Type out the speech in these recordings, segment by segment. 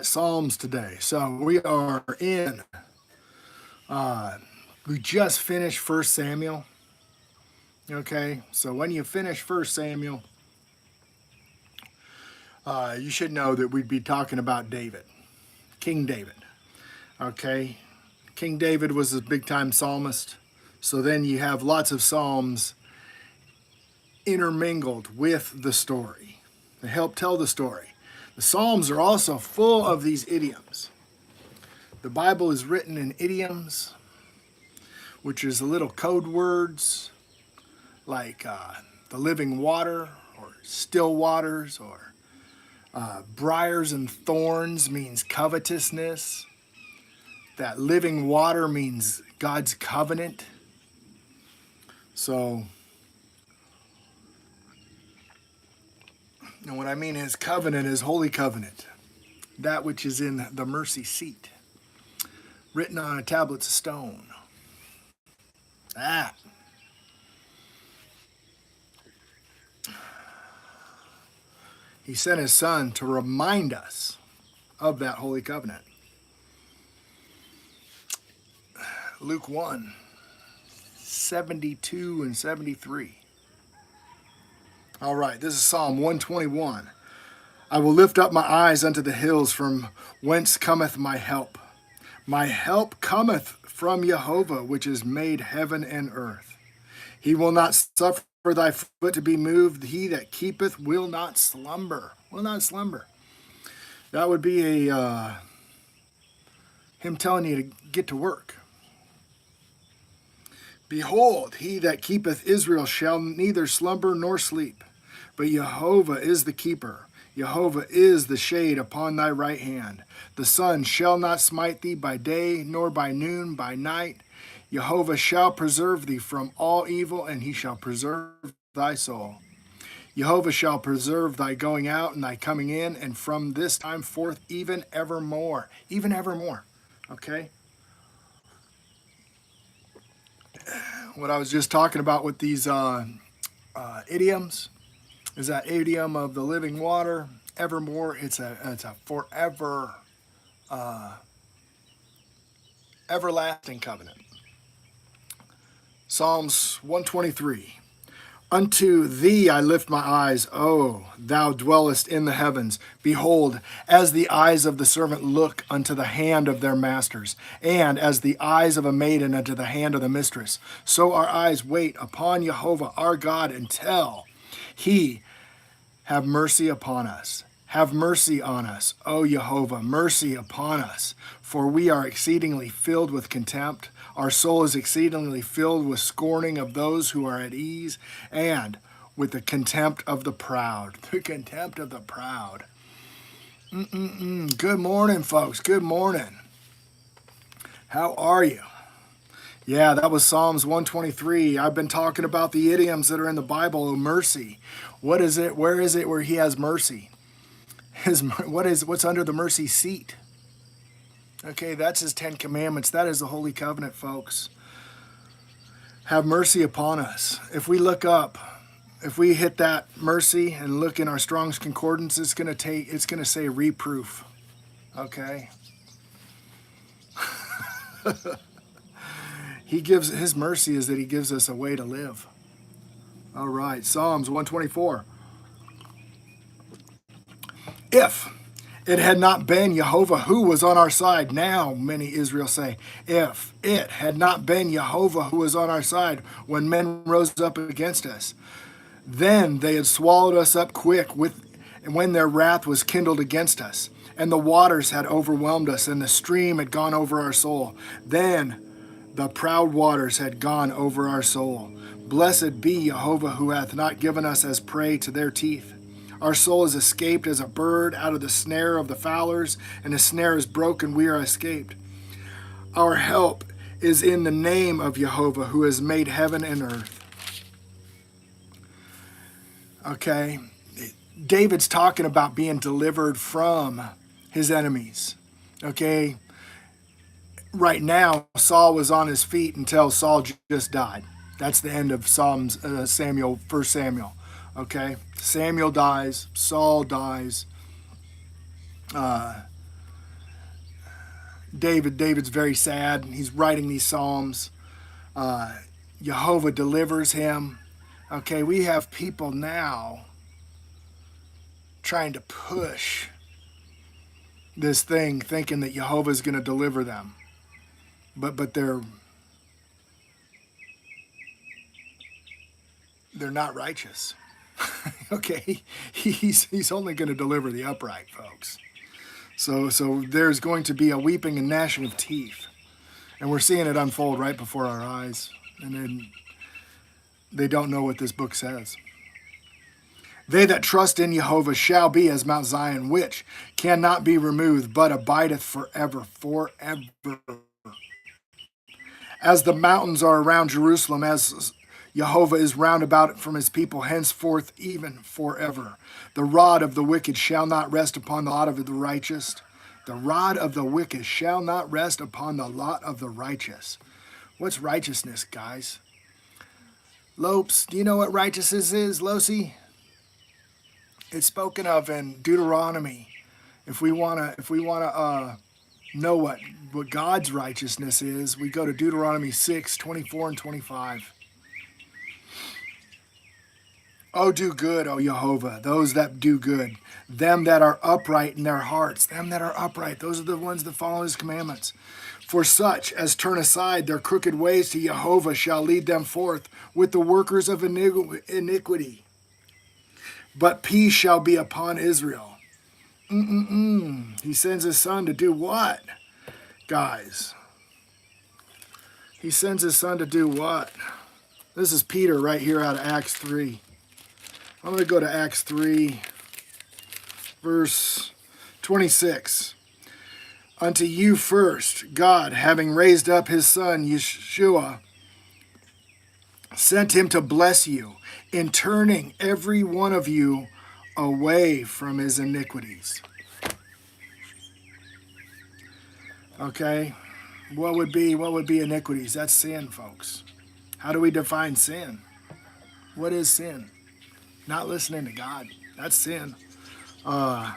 Psalms today. So we are in, we just finished First Samuel. Okay, so when you finish First Samuel, you should know that we'd be talking about David, King David. Okay, King David was a big time psalmist. So then you have lots of psalms intermingled with the story. They help tell the story. The Psalms are also full of these idioms. The Bible is written in idioms, which is little code words like the living water or still waters, or briars and thorns means covetousness. That living water means God's covenant. So, and what I mean is covenant is holy covenant, that which is in the mercy seat, written on a tablet of stone. That. He sent his son to remind us of that holy covenant. Luke 1, 72 and 73. All right, this is Psalm 121. I will lift up my eyes unto the hills, from whence cometh my help. My help cometh from Jehovah, which has made heaven and earth. He will not suffer thy foot to be moved. He that keepeth will not slumber. Will not slumber. That would be him telling you to get to work. Behold, he that keepeth Israel shall neither slumber nor sleep. But Jehovah is the keeper. Jehovah is the shade upon thy right hand. The sun shall not smite thee by day, nor by noon by night. Jehovah shall preserve thee from all evil, and he shall preserve thy soul. Jehovah shall preserve thy going out and thy coming in, and from this time forth even evermore. Even evermore. Okay? What I was just talking about with these idioms is that idiom of the living water, evermore. It's a forever, everlasting covenant. Psalms 123. Unto thee I lift my eyes, O thou dwellest in the heavens. Behold, as the eyes of the servant look unto the hand of their masters, and as the eyes of a maiden unto the hand of the mistress, so our eyes wait upon Jehovah our God until he have mercy upon us. Have mercy on us, O Jehovah, mercy upon us, for we are exceedingly filled with contempt. Our soul is exceedingly filled with scorning of those who are at ease, and with the contempt of the proud. The contempt of the proud. Good morning, folks. Good morning. How are you? Yeah, that was Psalms 123. I've been talking about the idioms that are in the Bible of mercy. What is it? Where is it where he has mercy? What's under the mercy seat? Okay, that's his 10 commandments. That is the Holy Covenant, folks. Have mercy upon us. If we look up, if we hit that mercy and look in our Strong's Concordance, it's going to say reproof. Okay? His mercy is that he gives us a way to live. All right, Psalms 124. If it had not been Jehovah who was on our side, now many Israel say, if it had not been Jehovah who was on our side when men rose up against us, then they had swallowed us up quick when their wrath was kindled against us, and the waters had overwhelmed us, and the stream had gone over our soul. Then the proud waters had gone over our soul. Blessed be Jehovah who hath not given us as prey to their teeth. Our soul is escaped as a bird out of the snare of the fowlers, and the snare is broken, we are escaped. Our help is in the name of Jehovah who has made heaven and earth. Okay, David's talking about being delivered from his enemies. Okay, right now Saul was on his feet until Saul just died. That's the end of Samuel, 1 Samuel. Okay, Samuel dies, Saul dies. David's very sad. He's writing these Psalms. Jehovah delivers him. Okay, we have people now trying to push this thing, thinking that Jehovah is going to deliver them. But they're not righteous. Okay, he's only going to deliver the upright, folks. So there's going to be a weeping and gnashing of teeth, and we're seeing it unfold right before our eyes. And then they don't know what this book says. They that trust in Jehovah shall be as Mount Zion, which cannot be removed, but abideth forever, forever. As the mountains are around Jerusalem, as Jehovah is round about it from his people, henceforth even forever. The rod of the wicked shall not rest upon the lot of the righteous. The rod of the wicked shall not rest upon the lot of the righteous. What's righteousness, guys? Lopes, do you know what righteousness is, Losi? It's spoken of in Deuteronomy. If we wanna know what God's righteousness is, we go to Deuteronomy 6:24 and 25. Oh, do good, O Jehovah, those that do good, them that are upright in their hearts, them that are upright, those are the ones that follow his commandments. For such as turn aside their crooked ways to Jehovah shall lead them forth with the workers of iniquity. But peace shall be upon Israel. He sends his son to do what, guys? He sends his son to do what? This is Peter right here out of Acts 3. I'm going to go to Acts 3, verse 26. Unto you first, God, having raised up his son, Yeshua, sent him to bless you, in turning every one of you away from his iniquities. Okay, what would be iniquities? That's sin, folks. How do we define sin? What is sin? Not listening to God. That's sin. I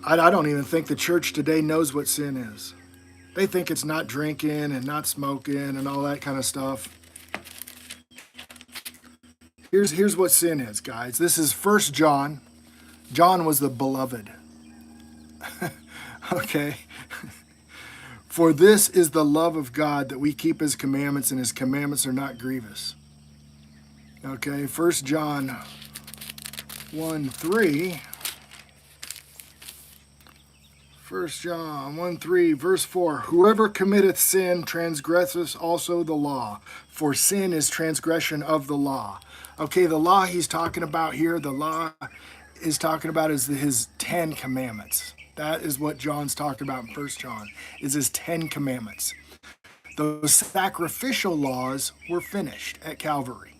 don't even think the church today knows what sin is. They think it's not drinking and not smoking and all that kind of stuff. Here's what sin is, guys. This is 1 John. John was the beloved. Okay. For this is the love of God, that we keep his commandments, and his commandments are not grievous. Okay, 1 John 1:3. 1 John 1:3, verse 4. Whoever committeth sin transgresseth also the law, for sin is transgression of the law. Okay, the law he's talking about here, the law is talking about is his 10 commandments. That is what John's talking about in 1 John, is his 10 commandments. Those sacrificial laws were finished at Calvary.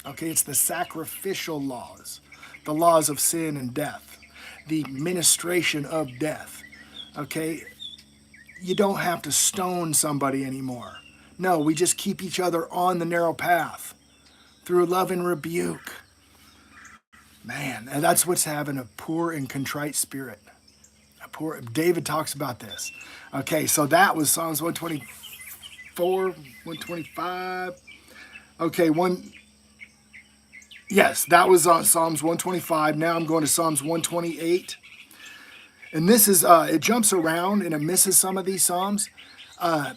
Okay, it's the sacrificial laws, the laws of sin and death, the ministration of death. Okay, you don't have to stone somebody anymore. No, we just keep each other on the narrow path through love and rebuke. Man, and that's what's having a poor and contrite spirit. David talks about this. Okay, so that was Psalms 124, 125. Okay, yes, that was Psalms 125. Now I'm going to Psalms 128. And this is, it jumps around and it misses some of these Psalms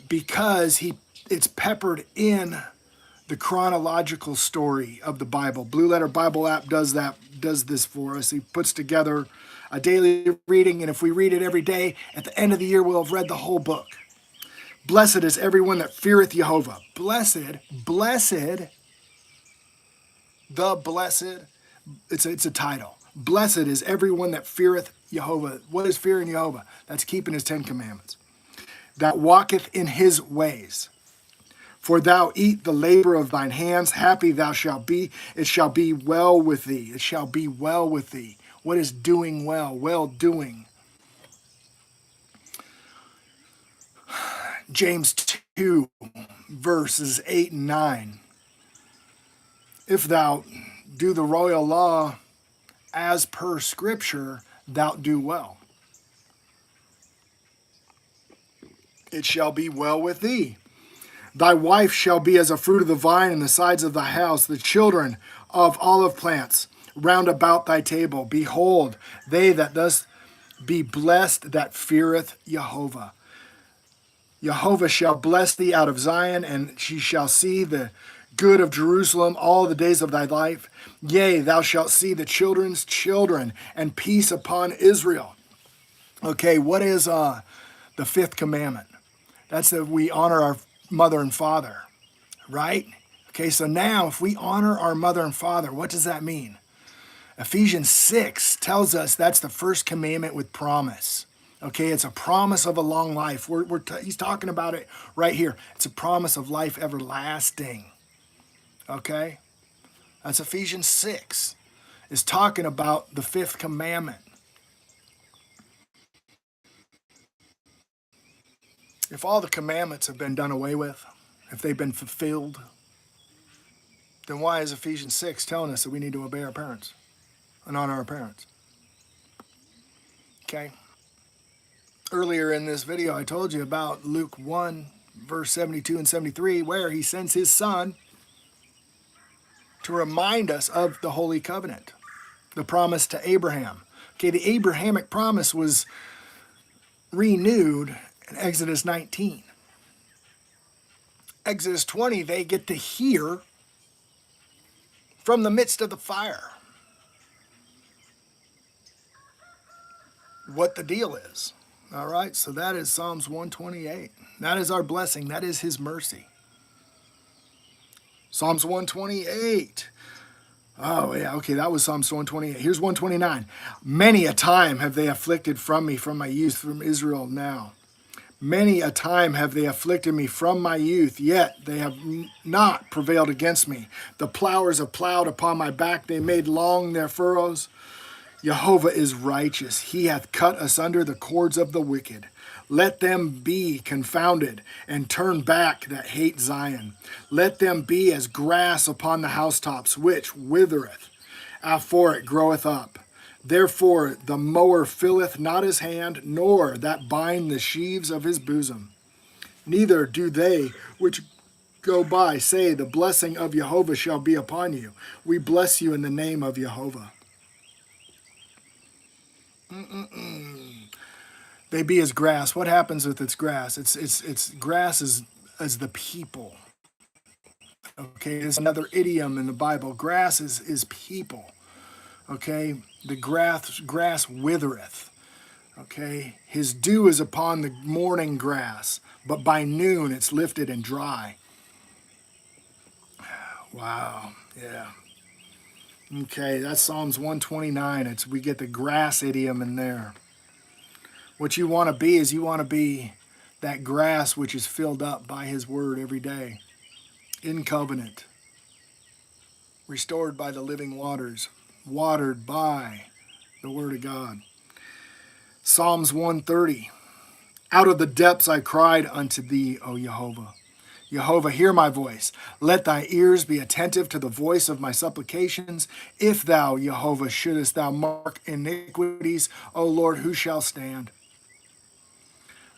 because it's peppered in the chronological story of the Bible. Blue Letter Bible app does this for us. He puts together a daily reading, and if we read it every day, at the end of the year, we'll have read the whole book. Blessed is everyone that feareth Jehovah. Blessed, it's a title. Blessed is everyone that feareth Jehovah. What is fearing Jehovah? That's keeping his 10 commandments. That walketh in his ways. For thou eat the labor of thine hands, happy thou shalt be, it shall be well with thee. It shall be well with thee. What is doing well? Well doing. James 2, verses 8 and 9. If thou do the royal law as per scripture, thou do well. it shall be well with thee. Thy wife shall be as a fruit of the vine in the sides of thy house, the children of olive plants round about thy table. Behold, they that thus be blessed that feareth Jehovah. Jehovah shall bless thee out of Zion, and she shall see the good of Jerusalem all the days of thy life. Yea, thou shalt see the children's children, and peace upon Israel. Okay, what is the fifth commandment? That's that we honor our mother and father, right? Okay, so now if we honor our mother and father, what does that mean? Ephesians 6 tells us that's the first commandment with promise. Okay, it's a promise of a long life. He's talking about it right here. It's a promise of life everlasting. Okay, that's Ephesians 6. Is talking about the fifth commandment. If all the commandments have been done away with, if they've been fulfilled, then why is Ephesians 6 telling us that we need to obey our parents and honor our parents? Okay. Earlier in this video, I told you about Luke 1, verse 72 and 73, where he sends his son to remind us of the Holy Covenant, the promise to Abraham. Okay, the Abrahamic promise was renewed in Exodus 19. Exodus 20, they get to hear from the midst of the fire what the deal is. All right, so that is Psalms 128. That is our blessing. That is his mercy. Psalms 128. Oh, yeah, okay, that was Psalms 128. Here's 129. Many a time have they afflicted from me, from my youth, from Israel now. Many a time have they afflicted me from my youth, yet they have not prevailed against me. The plowers have plowed upon my back, they made long their furrows. Jehovah is righteous. He hath cut asunder the cords of the wicked. Let them be confounded and turn back that hate Zion. Let them be as grass upon the housetops, which withereth, afore it groweth up. Therefore the mower filleth not his hand, nor that bind the sheaves of his bosom. Neither do they which go by say, the blessing of Jehovah shall be upon you. We bless you in the name of Jehovah. They be as grass. What happens with its grass? It's grass as the people. Okay, there's another idiom in the Bible. Grass is people. Okay, the grass withereth. Okay, his dew is upon the morning grass, but by noon it's lifted and dry. Wow, yeah. Okay, that's Psalms 129. We get the grass idiom in there. What you want to be is you want to be that grass which is filled up by his word every day, in covenant, restored by the living waters, watered by the word of God. Psalms 130. Out of the depths I cried unto thee, O Jehovah. Jehovah, hear my voice. Let thy ears be attentive to the voice of my supplications. If thou, Jehovah, shouldest thou mark iniquities, O Lord, who shall stand?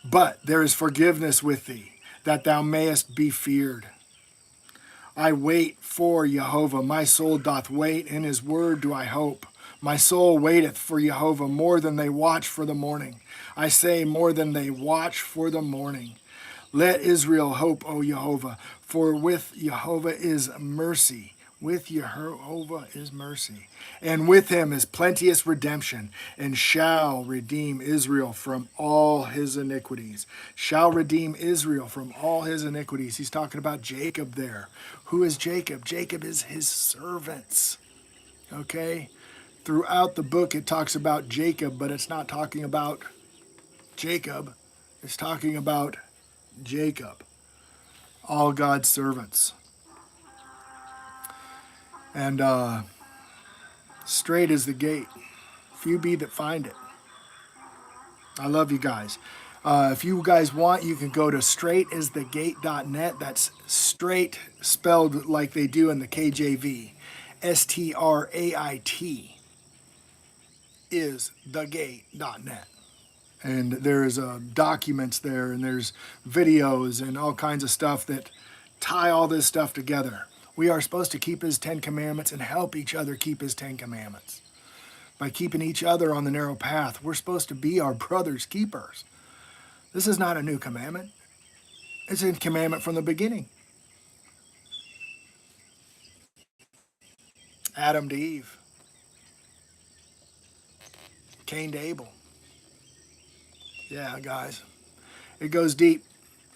But there is forgiveness with thee, that thou mayest be feared. I wait for Jehovah. My soul doth wait. In his word do I hope. My soul waiteth for Jehovah more than they watch for the morning. I say more than they watch for the morning. Let Israel hope, O Jehovah, for with Jehovah is mercy. With Jehovah is mercy. And with him is plenteous redemption, and shall redeem Israel from all his iniquities. Shall redeem Israel from all his iniquities. He's talking about Jacob there. Who is Jacob? Jacob is his servants. Okay? Throughout the book it talks about Jacob, but it's not talking about Jacob. It's talking about Jacob. All God's servants. And straight is the gate. Few be that find it. I love you guys. If you guys want, you can go to straightisthegate.net. That's straight spelled like they do in the KJV. STRAIT is thegate.net. And there's documents there, and there's videos and all kinds of stuff that tie all this stuff together. We are supposed to keep his 10 commandments and help each other keep his 10 commandments. By keeping each other on the narrow path, we're supposed to be our brother's keepers. This is not a new commandment. It's a commandment from the beginning. Adam to Eve. Cain to Abel. Yeah, guys. It goes deep.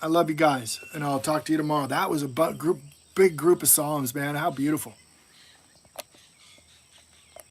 I love you guys, and I'll talk to you tomorrow. That was a big group of Psalms, man. How beautiful.